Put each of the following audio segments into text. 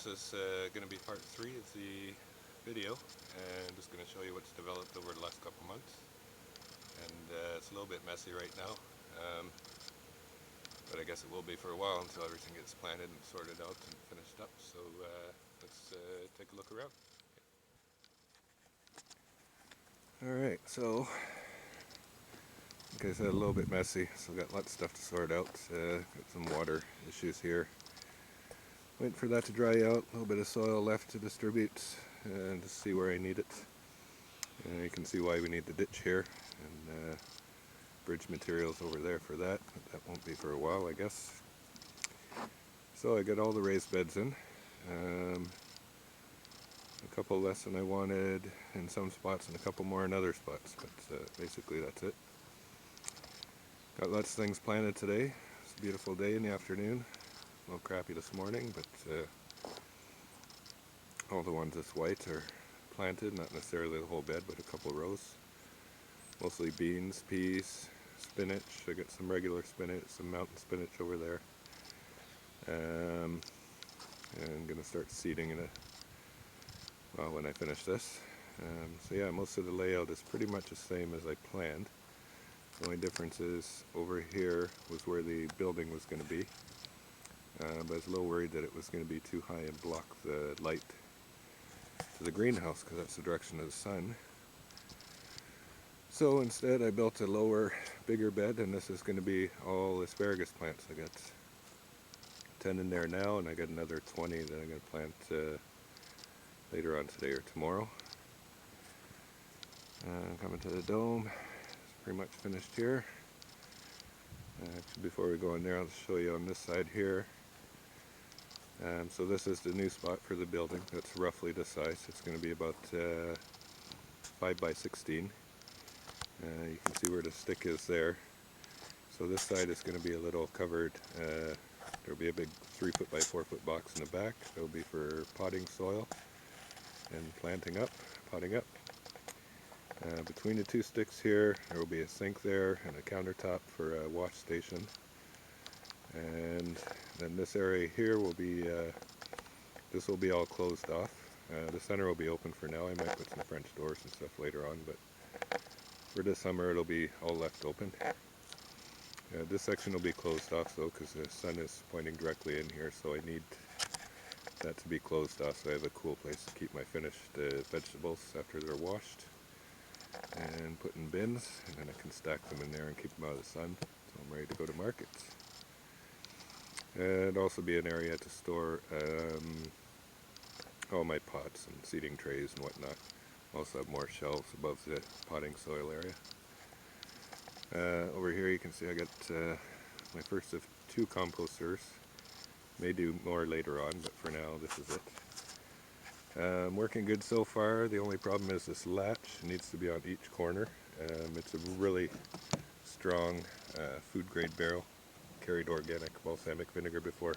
this is going to be part 3 of the video, and I'm just going to show you what's developed over the last couple months. And it's a little bit messy right now, but I guess it will be for a while until everything gets planted and sorted out and finished up. So let's take a look around. Alright, so like I said, a little bit messy, so got lots of stuff to sort out. Got some water issues here. Waiting for that to dry out, a little bit of soil left to distribute and to see where I need it. You can see why we need the ditch here, and bridge materials over there for that, but that won't be for a while, I guess. So I got all the raised beds in. A couple less than I wanted in some spots and a couple more in other spots, but basically that's it. Got lots of things planted today. It's a beautiful day in the afternoon. A little crappy this morning, but all the ones that's white are planted, not necessarily the whole bed, but a couple rows. Mostly beans, peas, spinach. I got some regular spinach, some mountain spinach over there. And I'm going to start seeding in it when I finish this. So yeah, most of the layout is pretty much the same as I planned. The only difference is over here was where the building was going to be. But I was a little worried that it was going to be too high and block the light to the greenhouse, because that's the direction of the sun. So instead I built a lower, bigger bed, and this is going to be all asparagus plants. I got 10 in there now, and I got another 20 that I'm going to plant later on today or tomorrow. Coming to the dome, it's pretty much finished here. Actually, before we go in there, I'll show you on this side here. So this is the new spot for the building. That's roughly the size. It's going to be about 5 by 16. You can see where the stick is there. So this side is going to be a little covered. There'll be a big 3-foot by 4-foot box in the back. That'll be for potting soil and planting up, potting up. Between the two sticks here, there will be a sink there and a countertop for a wash station. And then this area here will be, this will be all closed off. The center will be open for now. I might put some French doors and stuff later on, but for this summer it'll be all left open. This section will be closed off though, because the sun is pointing directly in here, so I need that to be closed off so I have a cool place to keep my finished vegetables after they're washed and put in bins, and then I can stack them in there and keep them out of the sun so I'm ready to go to market. It'd also be an area to store all my pots and seeding trays and whatnot. Also have more shelves above the potting soil area. Over here you can see I got my first of 2 composters. May do more later on, but for now this is it. Working good so far. The only problem is this latch. It needs to be on each corner. It's a really strong food grade barrel. Carried organic balsamic vinegar before.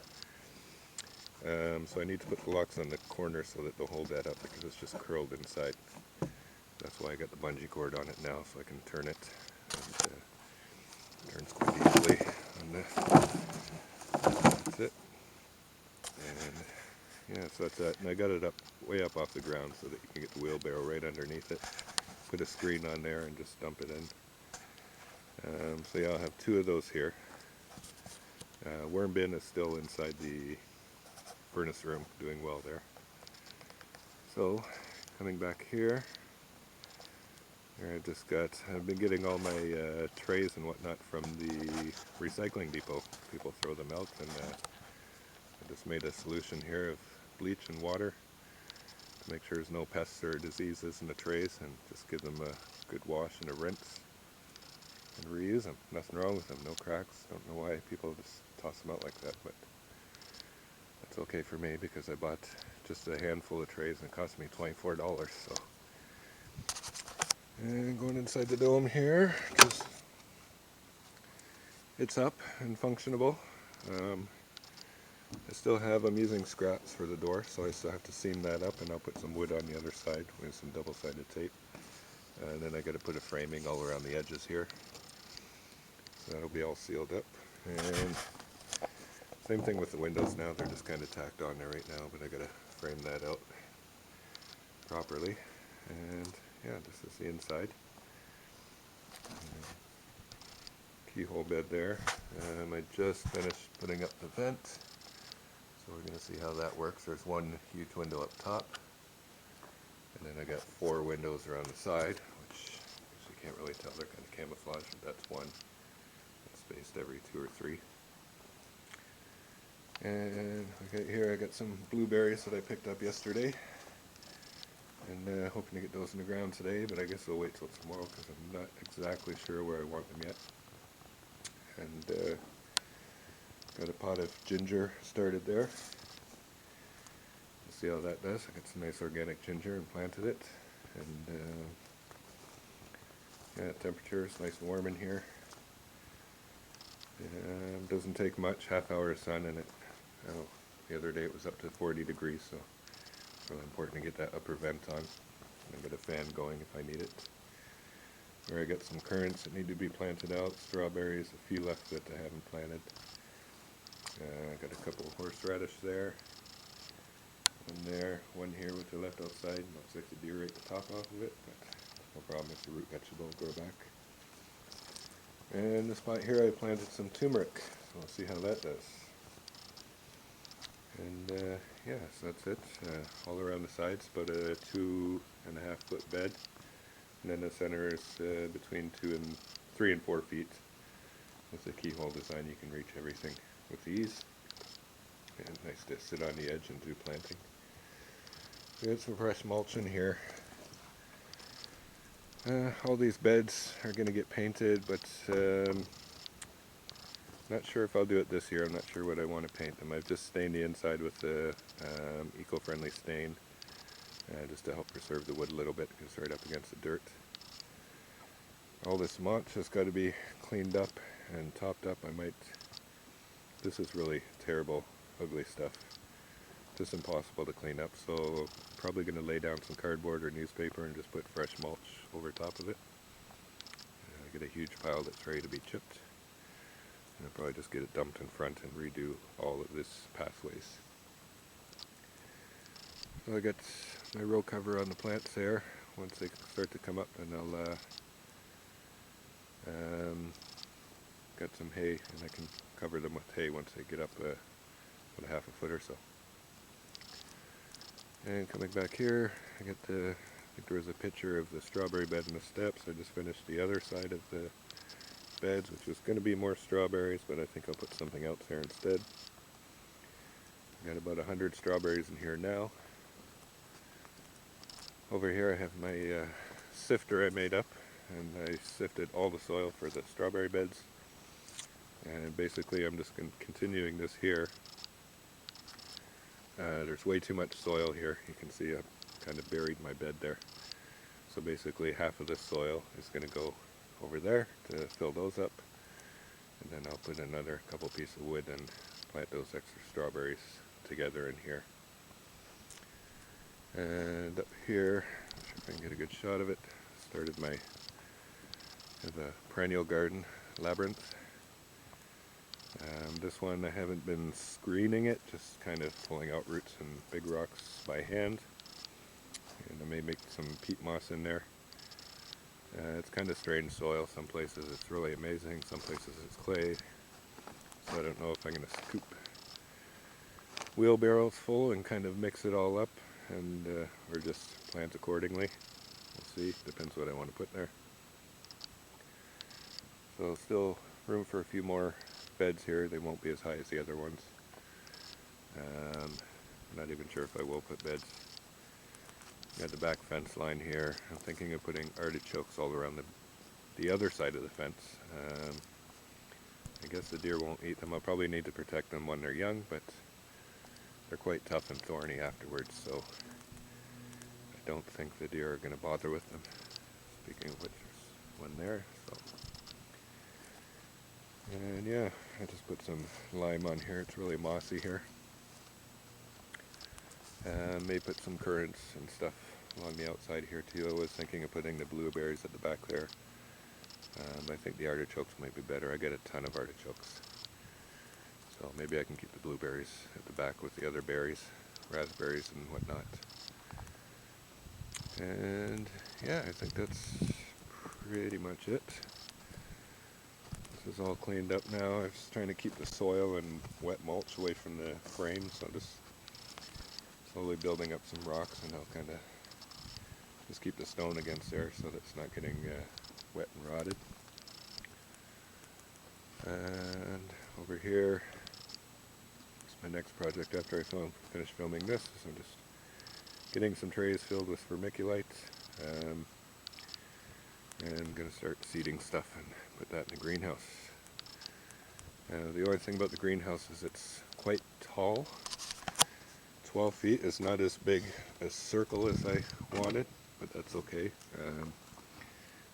So I need to put the locks on the corner so that they'll hold that up, because it's just curled inside. That's why I got the bungee cord on it now, so I can turn it. And, turns quite easily on that's it. And yeah, so that's that. And I got it up way up off the ground so that you can get the wheelbarrow right underneath it. Put a screen on there and just dump it in. So yeah, I'll have 2 of those here. Worm bin is still inside the furnace room, doing well there. So, coming back here, I've been getting all my trays and whatnot from the recycling depot. People throw them out, and I just made a solution here of bleach and water to make sure there's no pests or diseases in the trays, and just give them a good wash and a rinse and reuse them. Nothing wrong with them, no cracks. Don't know why people just toss them out like that, but that's okay for me because I bought just a handful of trays and it cost me $24. So, and going inside the dome here, just it's up and functionable. I still have, I'm using scraps for the door, so I still have to seam that up, and I'll put some wood on the other side with some double-sided tape. And then I got to put a framing all around the edges here. So that'll be all sealed up. And Same thing with the windows now, they're just kind of tacked on there right now, but I gotta frame that out properly. And yeah, this is the inside. Keyhole bed there. I just finished putting up the vent, so we're going to see how that works. There's one huge window up top, and then I got 4 windows around the side, which you can't really tell, they're kind of camouflaged, but that's one. It's spaced every 2 or 3. And okay, here I got some blueberries that I picked up yesterday, and hoping to get those in the ground today, but I guess I'll wait till tomorrow because I'm not exactly sure where I want them yet. And got a pot of ginger started there. We'll see how that does. I got some nice organic ginger and planted it. And yeah, temperature is nice and warm in here. Doesn't take much, half-hour of sun, and the other day it was up to 40 degrees, so it's really important to get that upper vent on. And get a fan going if I need it. Where I got some currants that need to be planted out, strawberries, a few left that I haven't planted. I got a couple of horseradish there, one there, one here which I left outside. Looks like the deer ate the top off of it, but no problem, it's a root vegetable, grow back. And this spot here I planted some turmeric, so we'll see how that does. And yeah, so that's it. All around the sides, about a 2.5 foot bed. And then the center is between 3 and 4 feet. With the keyhole design, you can reach everything with ease. And nice to sit on the edge and do planting. We got some fresh mulch in here. All these beds are going to get painted, but not sure if I'll do it this year. I'm not sure what I want to paint them. I've just stained the inside with the eco-friendly stain, just to help preserve the wood a little bit because it's right up against the dirt. All this mulch has got to be cleaned up and topped up. This is really terrible, ugly stuff. Just impossible to clean up, so probably going to lay down some cardboard or newspaper and just put fresh mulch over top of it. I get a huge pile that's ready to be chipped. And I'll probably just get it dumped in front and redo all of this pathways. So I got my row cover on the plants there. Once they start to come up, and I'll got some hay, and I can cover them with hay once they get up about a half a foot or so. And coming back here, I think there was a picture of the strawberry bed and the steps. I just finished the other side of the beds, which was going to be more strawberries, but I think I'll put something else there instead. I got about 100 strawberries in here now. Over here I have my sifter I made up, and I sifted all the soil for the strawberry beds. And basically I'm just continuing this here. There's way too much soil here. You can see I've kind of buried my bed there. So basically half of this soil is going to go over there to fill those up. And then I'll put another couple pieces of wood and plant those extra strawberries together in here. And up here, I'm sure if I can get a good shot of it, started my have a perennial garden, Labyrinth. This one I haven't been screening it, just kind of pulling out roots and big rocks by hand. And I may make some peat moss in there. It's kind of strange soil. Some places it's really amazing, some places it's clay. So I don't know if I'm going to scoop wheelbarrows full and kind of mix it all up, and or just plant accordingly. We'll see, depends what I want to put there. So still room for a few more beds here. They won't be as high as the other ones. Not even sure if I will put beds. Got the back fence line here. I'm thinking of putting artichokes all around the other side of the fence. I guess the deer won't eat them. I'll probably need to protect them when they're young, but they're quite tough and thorny afterwards, so I don't think the deer are going to bother with them. Speaking of which, there's one there. So. And yeah, I just put some lime on here. It's really mossy here. May put some currants and stuff along the outside here too. I was thinking of putting the blueberries at the back there. I think the artichokes might be better. I get a ton of artichokes. So maybe I can keep the blueberries at the back with the other berries, raspberries and whatnot. And yeah, I think that's pretty much it. This is all cleaned up now. I'm just trying to keep the soil and wet mulch away from the frame, so just slowly building up some rocks, and I'll kind of just keep the stone against there so that it's not getting wet and rotted. And over here is my next project after I finish filming this. So I'm just getting some trays filled with vermiculite, and I'm going to start seeding stuff and put that in the greenhouse. The only thing about the greenhouse is it's quite tall. 12 feet is not as big a circle as I wanted, but that's okay.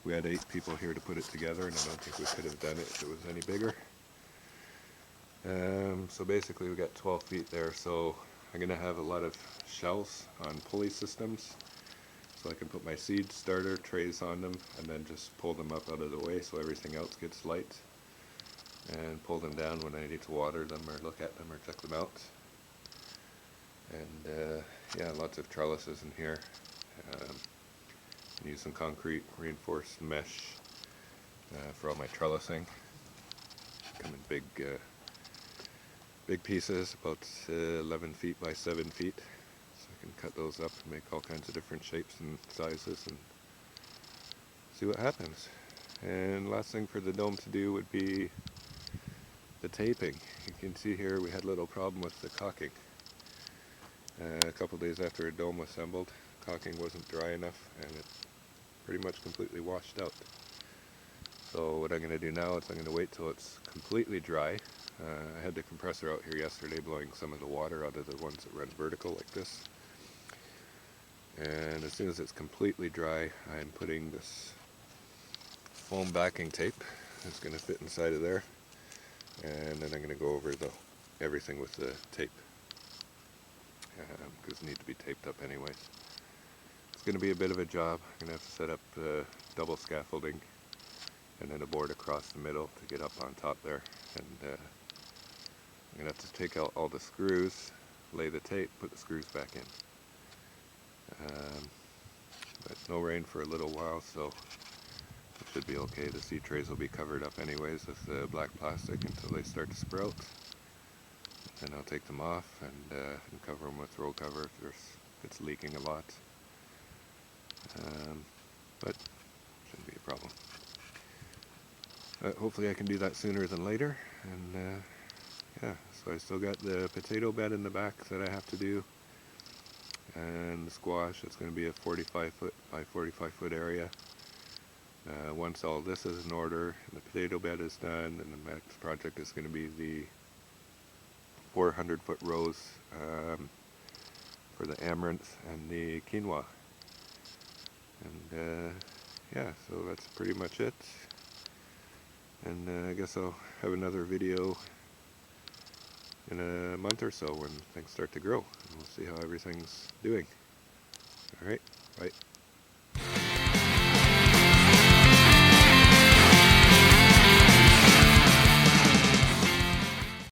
We had 8 people here to put it together, and I don't think we could have done it if it was any bigger. So basically we got 12 feet there, so I'm going to have a lot of shelves on pulley systems, so I can put my seed starter trays on them and then just pull them up out of the way so everything else gets light, and pull them down when I need to water them or look at them or check them out. And yeah, lots of trellises in here. Use some concrete reinforced mesh for all my trellising. Come in big pieces, about 11 feet by 7 feet. So I can cut those up and make all kinds of different shapes and sizes and see what happens. And last thing for the dome to do would be the taping. You can see here we had a little problem with the caulking. A couple days after a dome was assembled, caulking wasn't dry enough and it pretty much completely washed out. So what I'm going to do now is I'm going to wait till it's completely dry. I had the compressor out here yesterday blowing some of the water out of the ones that run vertical like this. And as soon as it's completely dry, I'm putting this foam backing tape that's going to fit inside of there. And then I'm going to go over everything with the tape, because it needs to be taped up anyways. It's going to be a bit of a job. I'm going to have to set up double scaffolding and then a board across the middle to get up on top there. And I'm going to have to take out all the screws, lay the tape, put the screws back in. But no rain for a little while, so it should be okay. The seed trays will be covered up anyways with black plastic until they start to sprout. Then I'll take them off and cover them with roll cover if it's leaking a lot. But shouldn't be a problem. Hopefully I can do that sooner than later. And yeah, so I still got the potato bed in the back that I have to do, and the squash. It's going to be a 45 foot by 45 foot area. Once all this is in order and the potato bed is done, and the next project is going to be the 400 foot rows for the amaranth and the quinoa. And yeah, so that's pretty much it. And I guess I'll have another video in a month or so when things start to grow, and we'll see how everything's doing. Alright, bye.